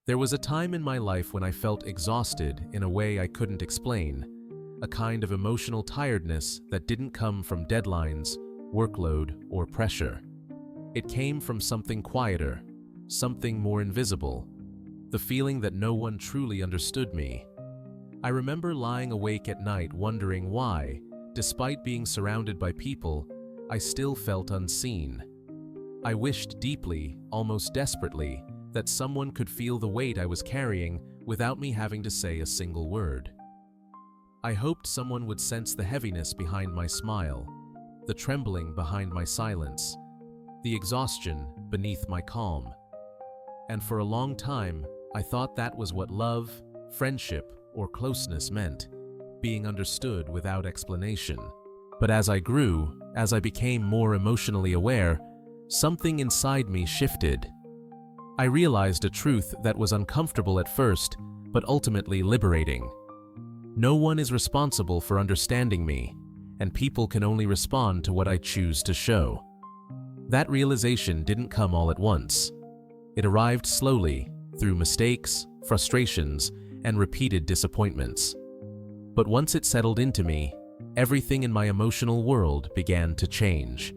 There was a time in my life when I felt exhausted in a way I couldn't explain, a kind of emotional tiredness that didn't come from deadlines, workload, or pressure. It came from something quieter, something more invisible, the feeling that no one truly understood me. I remember lying awake at night wondering why, despite being surrounded by people, I still felt unseen. I wished deeply, almost desperately, that someone could feel the weight I was carrying without me having to say a single word. I hoped someone would sense the heaviness behind my smile, the trembling behind my silence, the exhaustion beneath my calm. And for a long time, I thought that was what love, friendship, or closeness meant, being understood without explanation. But as I grew, as I became more emotionally aware, something inside me shifted. I realized a truth that was uncomfortable at first, but ultimately liberating. No one is responsible for understanding me, and people can only respond to what I choose to show. That realization didn't come all at once. It arrived slowly, through mistakes, frustrations, and repeated disappointments. But once it settled into me, everything in my emotional world began to change.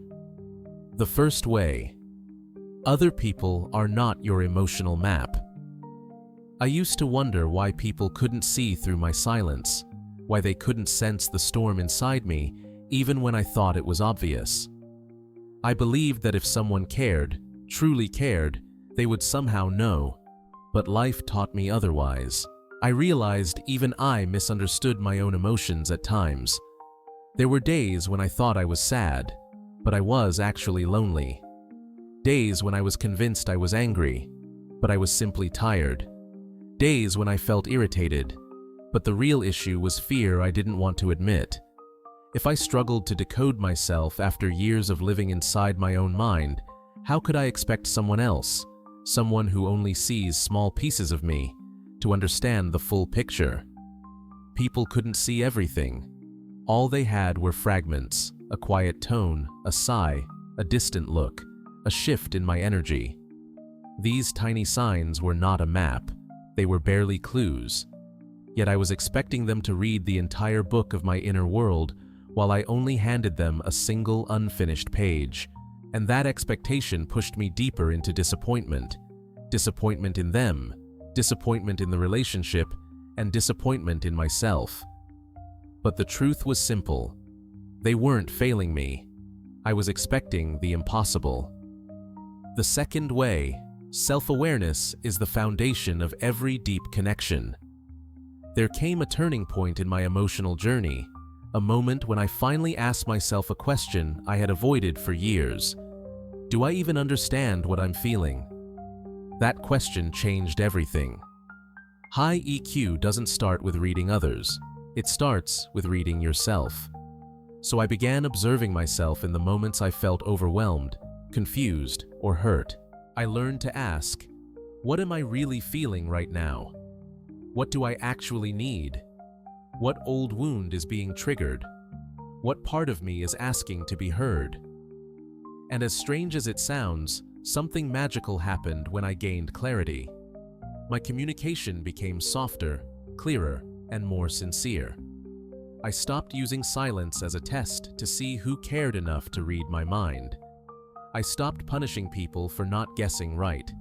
The first way: other people are not your emotional map. I used to wonder why people couldn't see through my silence, why they couldn't sense the storm inside me, even when I thought it was obvious. I believed that if someone cared, truly cared, they would somehow know, but life taught me otherwise. I realized even I misunderstood my own emotions at times. There were days when I thought I was sad, but I was actually lonely. Days when I was convinced I was angry, but I was simply tired. Days when I felt irritated, but the real issue was fear I didn't want to admit. If I struggled to decode myself after years of living inside my own mind, how could I expect someone else, someone who only sees small pieces of me, to understand the full picture? People couldn't see everything. All they had were fragments, a quiet tone, a sigh, a distant look, a shift in my energy. These tiny signs were not a map. They were barely clues. Yet I was expecting them to read the entire book of my inner world while I only handed them a single unfinished page. And that expectation pushed me deeper into disappointment. Disappointment in them, disappointment in the relationship, and disappointment in myself. But the truth was simple. They weren't failing me. I was expecting the impossible. The second way: self-awareness is the foundation of every deep connection. There came a turning point in my emotional journey, a moment when I finally asked myself a question I had avoided for years. Do I even understand what I'm feeling? That question changed everything. High EQ doesn't start with reading others. It starts with reading yourself. So I began observing myself in the moments I felt overwhelmed, confused, or hurt. I learned to ask, what am I really feeling right now? What do I actually need? What old wound is being triggered? What part of me is asking to be heard? And as strange as it sounds, something magical happened when I gained clarity. My communication became softer, clearer, and more sincere. I stopped using silence as a test to see who cared enough to read my mind. I stopped punishing people for not guessing right.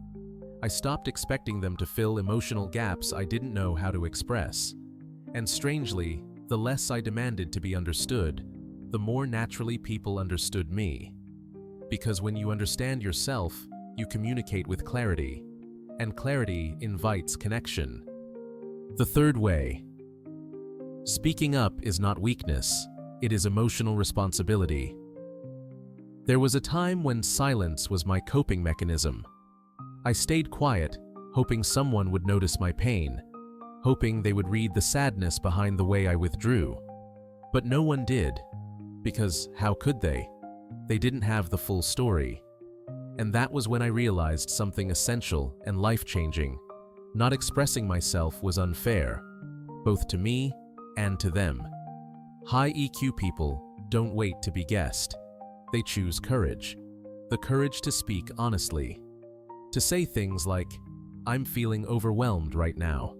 I stopped expecting them to fill emotional gaps I didn't know how to express. And strangely, the less I demanded to be understood, the more naturally people understood me. Because when you understand yourself, you communicate with clarity, and clarity invites connection. The third way: speaking up is not weakness, it is emotional responsibility. There was a time when silence was my coping mechanism. I stayed quiet, hoping someone would notice my pain, hoping they would read the sadness behind the way I withdrew. But no one did, because how could they? They didn't have the full story. And that was when I realized something essential and life-changing. Not expressing myself was unfair, both to me and to them. High EQ people don't wait to be guessed. They choose courage. The courage to speak honestly. To say things like, I'm feeling overwhelmed right now.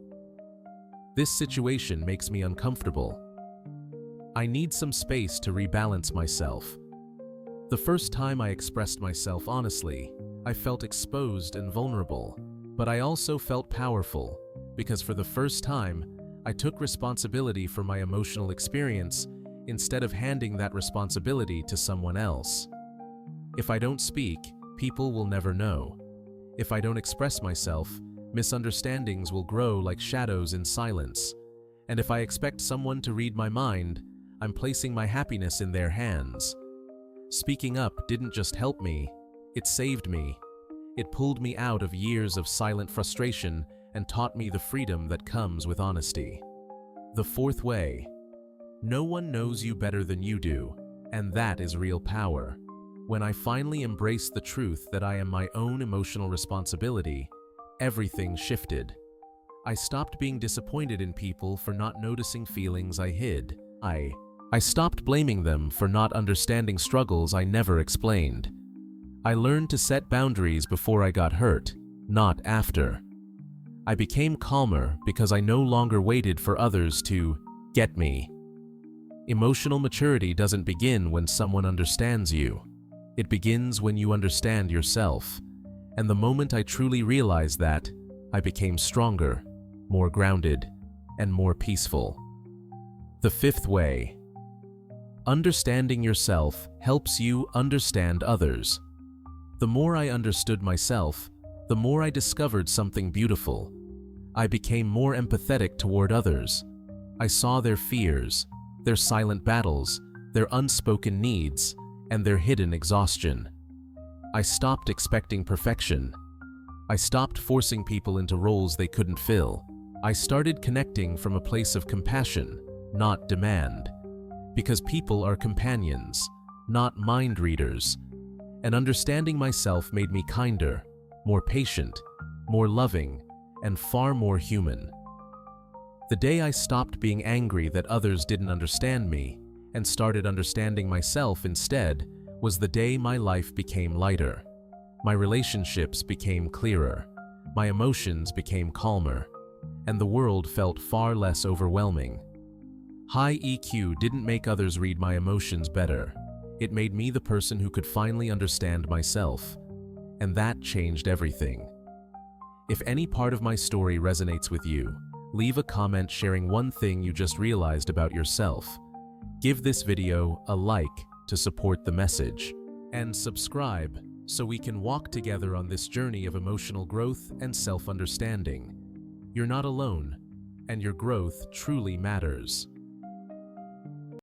This situation makes me uncomfortable. I need some space to rebalance myself. The first time I expressed myself honestly, I felt exposed and vulnerable, but I also felt powerful because for the first time, I took responsibility for my emotional experience instead of handing that responsibility to someone else. If I don't speak, people will never know. If I don't express myself, misunderstandings will grow like shadows in silence. And if I expect someone to read my mind, I'm placing my happiness in their hands. Speaking up didn't just help me, it saved me. It pulled me out of years of silent frustration and taught me the freedom that comes with honesty. The fourth way. No one knows you better than you do, and that is real power. When I finally embraced the truth that I am my own emotional responsibility, everything shifted. I stopped being disappointed in people for not noticing feelings I hid. I stopped blaming them for not understanding struggles I never explained. I learned to set boundaries before I got hurt, not after. I became calmer because I no longer waited for others to get me. Emotional maturity doesn't begin when someone understands you. It begins when you understand yourself. And the moment I truly realized that, I became stronger, more grounded, and more peaceful. The fifth way. Understanding yourself helps you understand others. The more I understood myself, the more I discovered something beautiful. I became more empathetic toward others. I saw their fears, their silent battles, their unspoken needs, and their hidden exhaustion. I stopped expecting perfection. I stopped forcing people into roles they couldn't fill. I started connecting from a place of compassion, not demand. Because people are companions, not mind readers. And understanding myself made me kinder, more patient, more loving, and far more human. The day I stopped being angry that others didn't understand me and started understanding myself instead was the day my life became lighter. My relationships became clearer, my emotions became calmer, and the world felt far less overwhelming. High EQ didn't make others read my emotions better. It made me the person who could finally understand myself, and that changed everything. If any part of my story resonates with you, leave a comment sharing one thing you just realized about yourself. Give this video a like to support the message, and subscribe so we can walk together on this journey of emotional growth and self-understanding. You're not alone, and your growth truly matters.